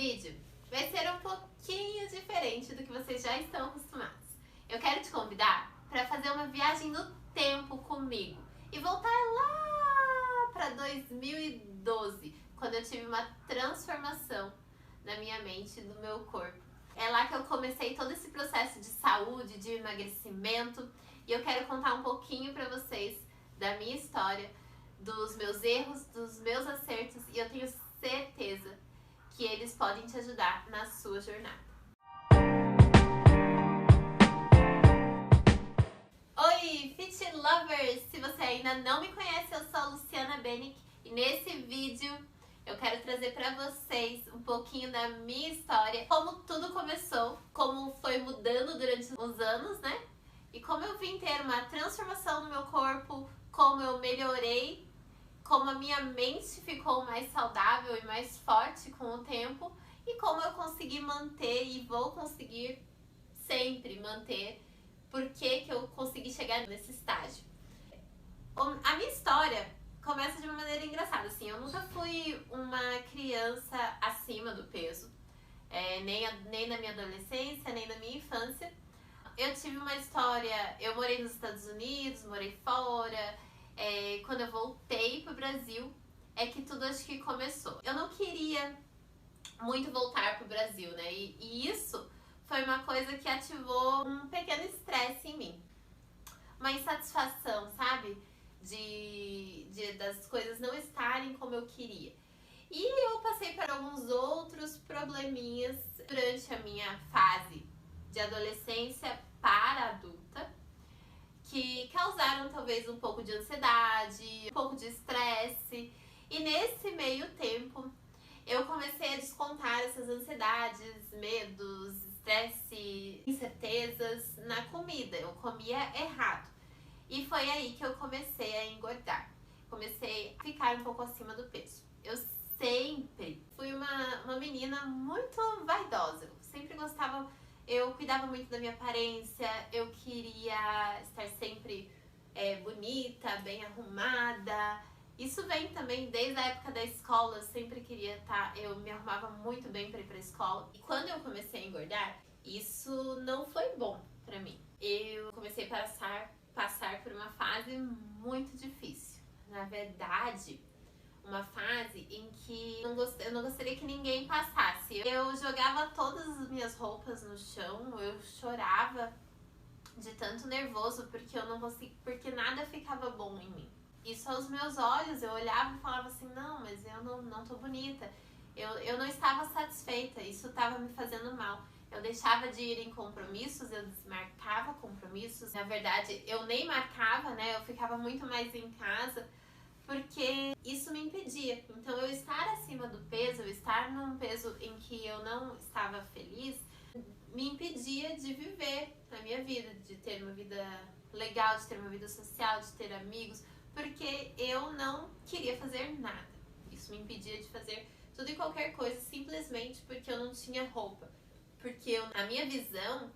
vídeo vai ser um pouquinho diferente do que vocês já estão acostumados. Eu quero te convidar para fazer uma viagem no tempo comigo e voltar lá para 2012, quando eu tive uma transformação na minha mente e no meu corpo. É lá que eu comecei todo esse processo de saúde, de emagrecimento, e eu quero contar um pouquinho para vocês da minha história, dos meus erros, dos meus acertos, e eu tenho certeza que eles podem te ajudar na sua jornada. Oi, Fit Lovers! Se você ainda não me conhece, eu sou a Luciana Benick e nesse vídeo eu quero trazer para vocês um pouquinho da minha história, como tudo começou, como foi mudando durante os anos, né? E como eu vim ter uma transformação no meu corpo, como eu melhorei, como a minha mente ficou mais saudável e mais forte com o tempo e como eu consegui manter e vou conseguir sempre manter, porque que eu consegui chegar nesse estágio. A minha história começa de uma maneira engraçada, assim, eu nunca fui uma criança acima do peso, nem na minha adolescência, nem na minha infância. Eu tive uma história, eu morei nos Estados Unidos, morei fora. Quando eu voltei pro Brasil, é que tudo acho que começou. Eu não queria muito voltar pro Brasil, né? E isso foi uma coisa que ativou um pequeno estresse em mim. Uma insatisfação, sabe? Das coisas não estarem como eu queria. E eu passei por alguns outros probleminhas durante a minha fase de adolescência para adulta, que causaram talvez um pouco de ansiedade, um pouco de estresse. E nesse meio tempo, eu comecei a descontar essas ansiedades, medos, estresse, incertezas na comida. Eu comia errado. E foi aí que eu comecei a engordar. Comecei a ficar um pouco acima do peso. Eu sempre fui uma menina muito vaidosa. Eu sempre gostava... Eu cuidava muito da minha aparência, eu queria estar sempre bonita, bem arrumada. Isso vem também desde a época da escola, eu sempre queria estar, eu me arrumava muito bem para ir para a escola. E quando eu comecei a engordar, isso não foi bom para mim. Eu comecei a passar por uma fase muito difícil. Na verdade, uma fase em que eu não gostaria que ninguém passasse. Eu jogava todas as minhas roupas no chão, eu chorava de tanto nervoso porque eu não conseguia, porque nada ficava bom em mim. Isso aos meus olhos, eu olhava e falava assim, não, mas eu não tô bonita. Eu não estava satisfeita, isso estava me fazendo mal. Eu deixava de ir em compromissos, eu desmarcava compromissos. Na verdade, eu nem marcava, né? Eu ficava muito mais em casa, porque isso me impedia. Então eu estar acima do peso, eu estar num peso em que eu não estava feliz, me impedia de viver a minha vida, de ter uma vida legal, de ter uma vida social, de ter amigos, porque eu não queria fazer nada. Isso me impedia de fazer tudo e qualquer coisa, simplesmente porque eu não tinha roupa. Porque a minha visão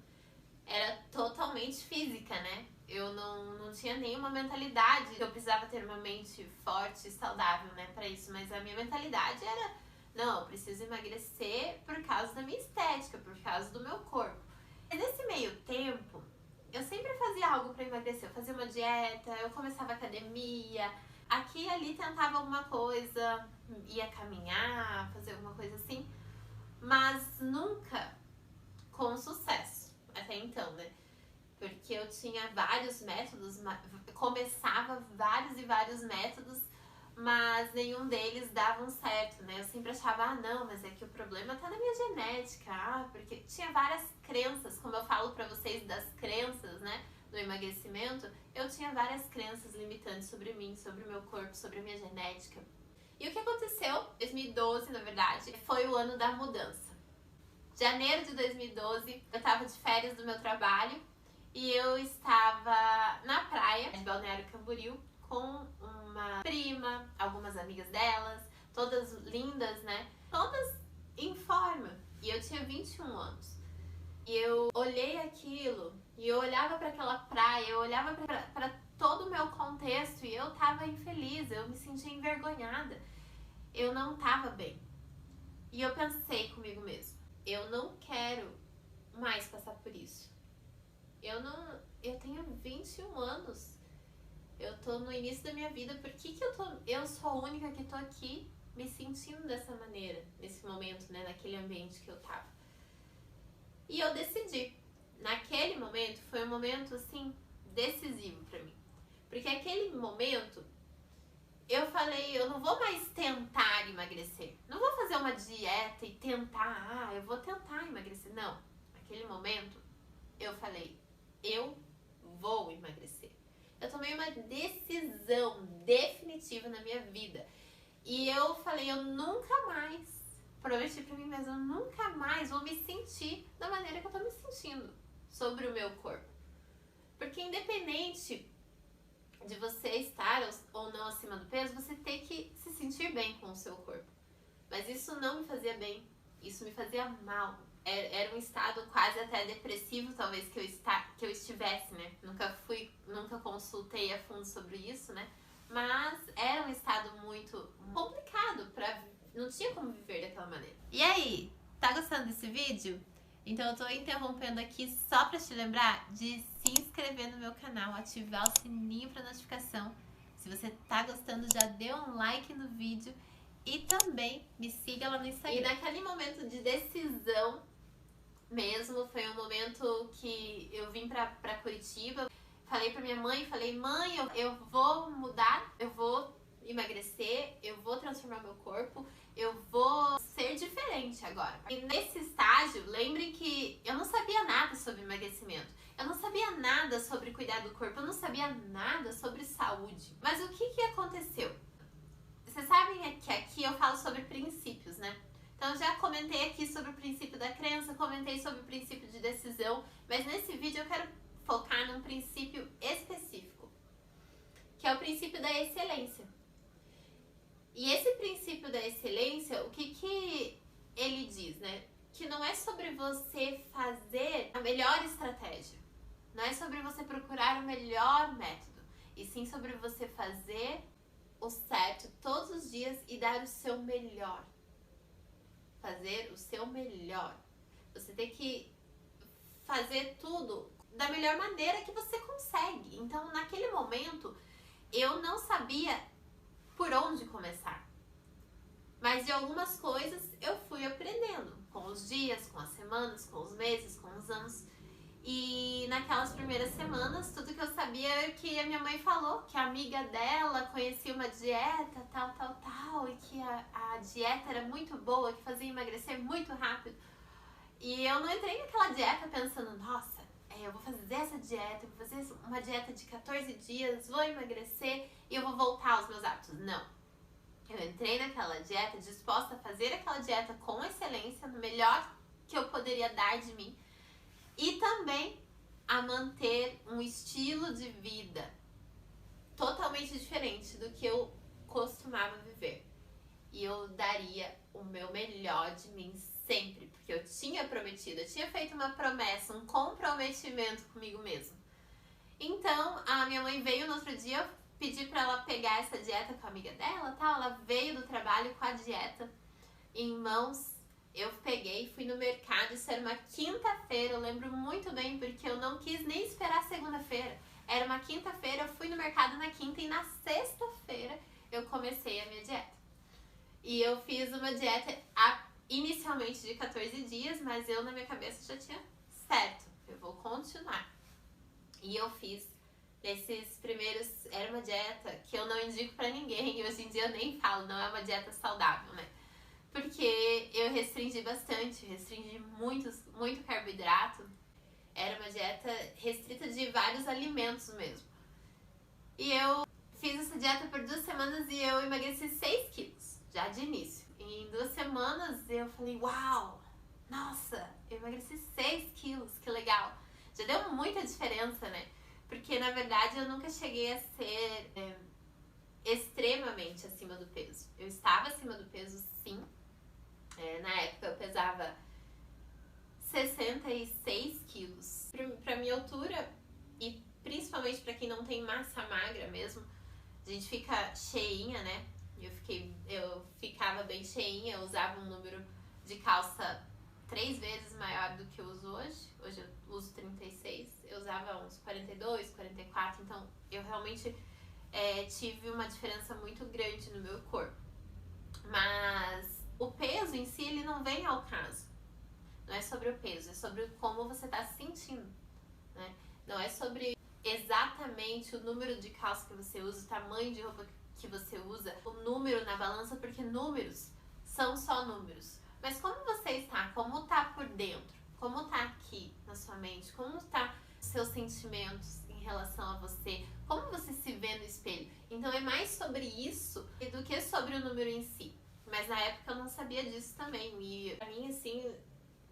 era totalmente física, né? Eu não tinha nenhuma mentalidade. Eu precisava ter uma mente forte e saudável, né, pra isso. Mas a minha mentalidade era, não, eu preciso emagrecer por causa da minha estética, por causa do meu corpo. E nesse meio tempo, eu sempre fazia algo pra emagrecer. Eu fazia uma dieta, eu começava academia, aqui e ali tentava alguma coisa, ia caminhar, fazer alguma coisa assim. Mas nunca com sucesso, até então, né? Porque eu tinha vários métodos, começava vários e vários métodos, mas nenhum deles davam certo, né? Eu sempre achava, não, mas é que o problema tá na minha genética, porque tinha várias crenças, como eu falo pra vocês das crenças, né? Do emagrecimento, eu tinha várias crenças limitantes sobre mim, sobre o meu corpo, sobre a minha genética. E o que aconteceu, 2012, na verdade, foi o ano da mudança. Janeiro de 2012, eu tava de férias do meu trabalho e eu estava na praia de Balneário Camboriú com uma prima, algumas amigas delas, todas lindas, né? Todas em forma. E eu tinha 21 anos. E eu olhei aquilo e eu olhava para aquela praia, eu olhava para todo o meu contexto e eu tava infeliz, eu me sentia envergonhada. Eu não tava bem. E eu pensei comigo mesma, eu não quero mais passar por isso. Eu tenho 21 anos, eu tô no início da minha vida, por que eu sou a única que tô aqui me sentindo dessa maneira, nesse momento, né, naquele ambiente que eu tava? E eu decidi, naquele momento, foi um momento, assim, decisivo pra mim. Porque aquele momento, eu falei, eu não vou mais tentar emagrecer. Não vou fazer uma dieta e tentar, eu vou tentar emagrecer. Não, naquele momento, eu falei, eu vou emagrecer. Eu tomei uma decisão definitiva na minha vida. E eu falei, eu nunca mais, prometi pra mim mesma, eu nunca mais vou me sentir da maneira que eu tô me sentindo sobre o meu corpo. Porque independente de você estar ou não acima do peso, você tem que se sentir bem com o seu corpo. Mas isso não me fazia bem, isso me fazia mal. Era um estado quase até depressivo, talvez, que eu estivesse, né? Nunca consultei a fundo sobre isso, né? Mas era um estado muito complicado, não tinha como viver daquela maneira. E aí, tá gostando desse vídeo? Então eu tô interrompendo aqui só pra te lembrar de se inscrever no meu canal, ativar o sininho pra notificação. Se você tá gostando, já dê um like no vídeo e também me siga lá no Instagram. E naquele momento de decisão mesmo, foi um momento que eu vim pra Curitiba, falei pra minha mãe, mãe, eu vou mudar, eu vou emagrecer, eu vou transformar meu corpo, eu vou ser diferente agora. E nesse estágio, lembre que eu não sabia nada sobre emagrecimento, eu não sabia nada sobre cuidar do corpo, eu não sabia nada sobre saúde. Mas o que aconteceu? Vocês sabem que aqui eu falo sobre princípios, né? Então eu já comentei aqui sobre o princípio da crença, comentei sobre o princípio de decisão, mas nesse vídeo eu quero focar num princípio específico, que é o princípio da excelência. E esse princípio da excelência, o que ele diz, né? Que não é sobre você fazer a melhor estratégia, não é sobre você procurar o melhor método, e sim sobre você fazer o certo todos os dias e dar o seu melhor. Fazer o seu melhor. Você tem que fazer tudo da melhor maneira que você consegue. Então, naquele momento, eu não sabia por onde começar. Mas de algumas coisas eu fui aprendendo com os dias, com as semanas, com os meses, com os anos. E naquelas primeiras semanas, tudo que eu sabia era que a minha mãe falou, que a amiga dela conhecia uma dieta, tal, e que a dieta era muito boa, que fazia emagrecer muito rápido. E eu não entrei naquela dieta pensando, nossa, eu vou fazer essa dieta, vou fazer uma dieta de 14 dias, vou emagrecer e eu vou voltar aos meus hábitos. Não. Eu entrei naquela dieta disposta a fazer aquela dieta com excelência, no melhor que eu poderia dar de mim, e também a manter um estilo de vida totalmente diferente do que eu costumava viver. E eu daria o meu melhor de mim sempre, porque eu tinha prometido, eu tinha feito uma promessa, um comprometimento comigo mesma. Então, a minha mãe veio no outro dia, eu pedi pra ela pegar essa dieta com a amiga dela, tal. Ela veio do trabalho com a dieta em mãos. Eu peguei, fui no mercado, isso era uma quinta-feira, eu lembro muito bem, porque eu não quis nem esperar segunda-feira. Era uma quinta-feira, eu fui no mercado na quinta e na sexta-feira eu comecei a minha dieta. E eu fiz uma dieta inicialmente de 14 dias, mas eu na minha cabeça já tinha certo, eu vou continuar. E eu fiz esses primeiros, era uma dieta que eu não indico pra ninguém, e hoje em dia eu nem falo, não é uma dieta saudável, né? Porque eu restringi bastante, restringi muito carboidrato. Era uma dieta restrita de vários alimentos mesmo. E eu fiz essa dieta por 2 semanas e eu emagreci 6 quilos, já de início. E em 2 semanas eu falei, uau, nossa, eu emagreci 6 quilos, que legal. Já deu muita diferença, né? Porque na verdade eu nunca cheguei a ser extremamente acima do peso. Eu estava acima do peso, sim. Na época eu pesava 66 quilos. Pra minha altura, e principalmente pra quem não tem massa magra mesmo, a gente fica cheinha, né? Eu ficava bem cheinha, eu usava um número de calça 3 vezes maior do que eu uso hoje. Hoje eu uso 36, eu usava uns 42, 44, então eu realmente tive uma diferença muito grande no meu corpo. Mas o peso em si, ele não vem ao caso. Não é sobre o peso, é sobre como você está se sentindo, né? Não é sobre exatamente o número de calça que você usa, o tamanho de roupa que você usa, o número na balança, porque números são só números. Mas como você está, como está por dentro, como está aqui na sua mente, como está os seus sentimentos em relação a você, como você se vê no espelho. Então é mais sobre isso do que sobre o número em si. Mas na época eu não sabia disso também. E pra mim, assim,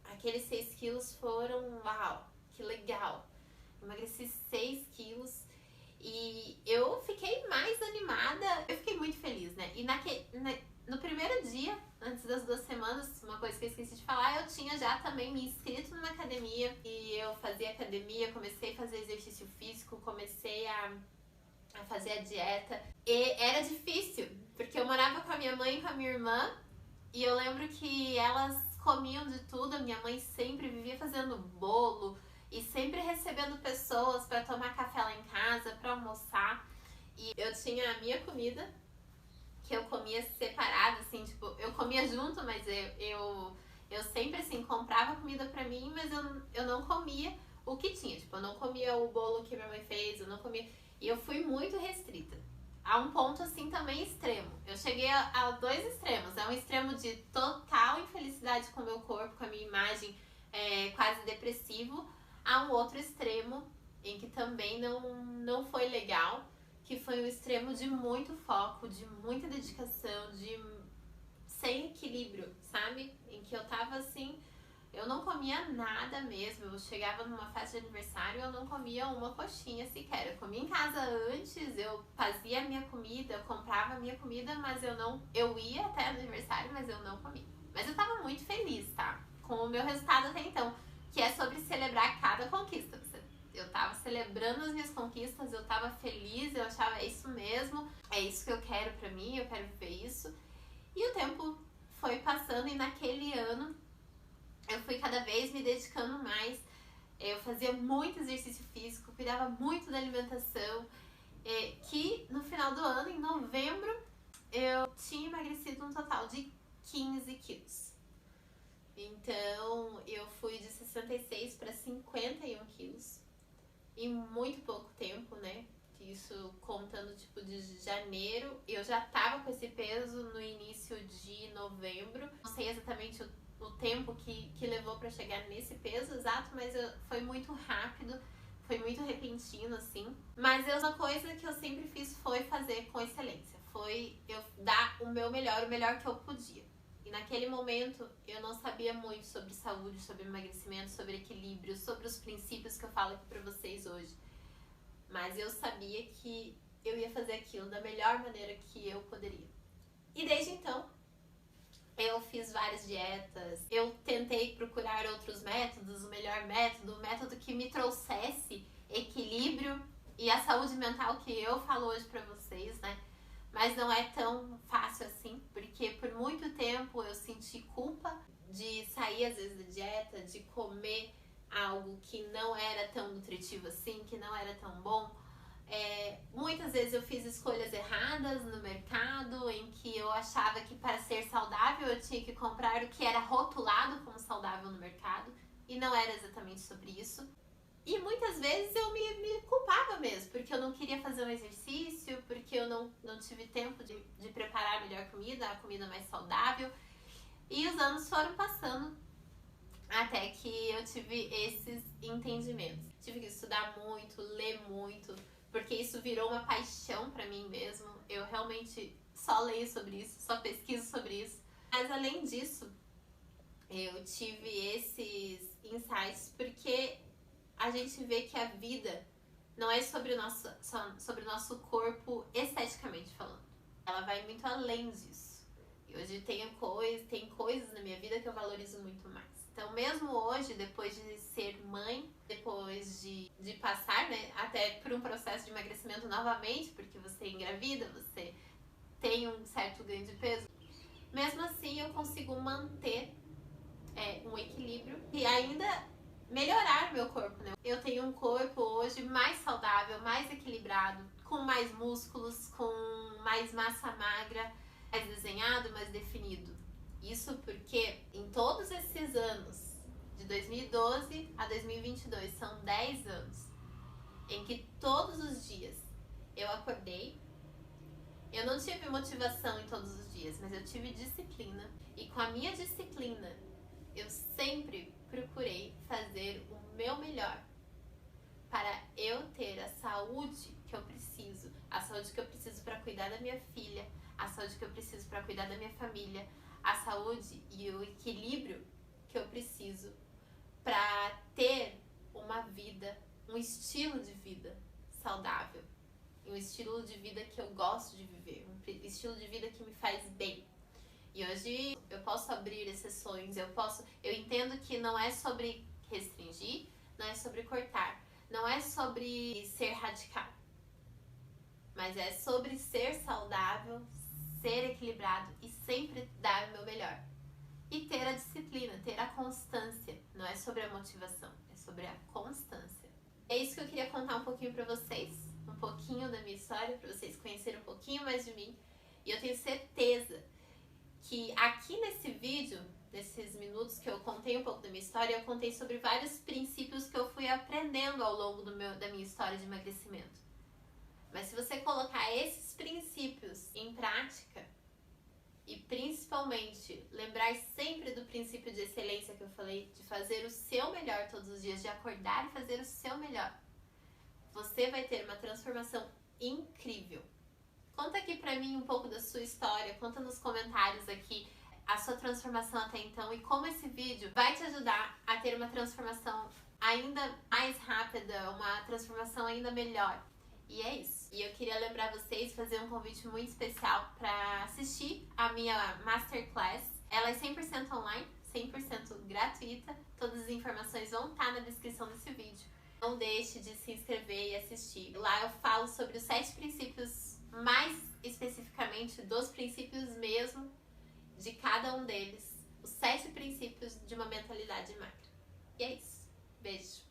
aqueles 6 quilos foram, uau, que legal. Emagreci 6 quilos e eu fiquei mais animada. Eu fiquei muito feliz, né? E no primeiro dia, antes das 2 semanas, uma coisa que eu esqueci de falar, eu tinha já também me inscrito numa academia. E eu fazia academia, comecei a fazer exercício físico, comecei a fazer a dieta. E era difícil, porque eu morava com a minha mãe e com a minha irmã. E eu lembro que elas comiam de tudo. A minha mãe sempre vivia fazendo bolo e sempre recebendo pessoas para tomar café lá em casa, para almoçar. E eu tinha a minha comida, que eu comia separada, assim, tipo, eu comia junto, mas eu sempre, assim, comprava comida pra mim, mas eu não comia o que tinha. Tipo, eu não comia o bolo que minha mãe fez, eu não comia. E eu fui muito restrita. A um ponto, assim, também extremo. Eu cheguei a 2 extremos. É um extremo de total infelicidade com o meu corpo, com a minha imagem, quase depressivo, a um outro extremo em que também não foi legal, que foi um extremo de muito foco, de muita dedicação, sem equilíbrio, sabe? Em que eu tava assim, eu não comia nada mesmo. Eu chegava numa festa de aniversário e eu não comia uma coxinha sequer. Eu comia em casa antes, eu fazia a minha comida, eu comprava a minha comida, mas eu ia até o aniversário, mas eu não comia. Mas eu tava muito feliz, tá? Com o meu resultado até então, que é sobre celebrar cada conquista. Eu tava celebrando as minhas conquistas, eu tava feliz, eu achava é isso mesmo, é isso que eu quero pra mim, eu quero viver isso. E o tempo foi passando e naquele ano eu fui cada vez me dedicando mais. Eu fazia muito exercício físico, cuidava muito da alimentação, que no final do ano, em novembro, eu tinha emagrecido um total de 15 quilos. Então eu fui de 66 para 51 quilos em muito pouco tempo, né? Isso contando tipo de janeiro. Eu já tava com esse peso no início de novembro. Não sei exatamente o tempo que levou para chegar nesse peso exato, mas foi muito rápido, foi muito repentino, assim. Mas uma coisa que eu sempre fiz foi fazer com excelência. Foi eu dar o meu melhor, o melhor que eu podia. E naquele momento eu não sabia muito sobre saúde, sobre emagrecimento, sobre equilíbrio, sobre os princípios que eu falo aqui pra vocês hoje. Mas eu sabia que eu ia fazer aquilo da melhor maneira que eu poderia. E desde então, eu fiz várias dietas, eu tentei procurar outros métodos, o melhor método, o método que me trouxesse equilíbrio e a saúde mental que eu falo hoje pra vocês, né? Mas não é tão fácil assim, porque por muito tempo eu senti culpa de sair às vezes da dieta, de comer algo que não era tão nutritivo assim, que não era tão bom. Muitas vezes eu fiz escolhas erradas no mercado, em que eu achava que para ser saudável eu tinha que comprar o que era rotulado como saudável no mercado, e não era exatamente sobre isso. E muitas vezes eu me culpava mesmo, porque eu não queria fazer um exercício, porque eu não tive tempo de preparar a melhor comida, a comida mais saudável. E os anos foram passando até que eu tive esses entendimentos. Tive que estudar muito, ler muito, porque isso virou uma paixão pra mim mesmo. Eu realmente só leio sobre isso, só pesquiso sobre isso. Mas além disso, eu tive esses insights porque a gente vê que a vida não é sobre o nosso corpo esteticamente falando. Ela vai muito além disso. E hoje tem coisas na minha vida que eu valorizo muito mais. Então mesmo hoje, depois de ser mãe, depois de passar, né, até por um processo de emagrecimento novamente, porque você engravida, você tem um certo ganho de peso, mesmo assim eu consigo manter melhorar meu corpo, né? Eu tenho um corpo hoje mais saudável, mais equilibrado, com mais músculos, com mais massa magra, mais desenhado, mais definido. Isso porque em todos esses anos, de 2012 a 2022, são 10 anos, em que todos os dias eu acordei. Eu não tive motivação em todos os dias, mas eu tive disciplina. E com a minha disciplina, eu sempre procurei fazer o meu melhor para eu ter a saúde que eu preciso. A saúde que eu preciso para cuidar da minha filha, a saúde que eu preciso para cuidar da minha família, a saúde e o equilíbrio que eu preciso para ter uma vida, um estilo de vida saudável. Um estilo de vida que eu gosto de viver, um estilo de vida que me faz bem. E hoje eu posso abrir exceções, eu entendo que não é sobre restringir, não é sobre cortar, não é sobre ser radical, mas é sobre ser saudável, ser equilibrado e sempre dar o meu melhor. E ter a disciplina, ter a constância, não é sobre a motivação, é sobre a constância. É isso que eu queria contar um pouquinho pra vocês, um pouquinho da minha história, pra vocês conhecerem um pouquinho mais de mim. E eu tenho certeza que aqui nesse vídeo, nesses minutos que eu contei um pouco da minha história, eu contei sobre vários princípios que eu fui aprendendo ao longo da minha história de emagrecimento. Mas se você colocar esses princípios em prática, e principalmente lembrar sempre do princípio de excelência que eu falei, de fazer o seu melhor todos os dias, de acordar e fazer o seu melhor, você vai ter uma transformação incrível. Conta aqui pra mim um pouco da sua história, conta nos comentários aqui a sua transformação até então e como esse vídeo vai te ajudar a ter uma transformação ainda mais rápida, uma transformação ainda melhor. E é isso. E eu queria lembrar vocês, fazer um convite muito especial para assistir a minha Masterclass. Ela é 100% online, 100% gratuita. Todas as informações vão estar na descrição desse vídeo. Não deixe de se inscrever e assistir. Lá eu falo sobre os 7 princípios, mais especificamente dos princípios mesmo de cada um deles. Os 7 princípios de uma mentalidade magra. E é isso. Beijo.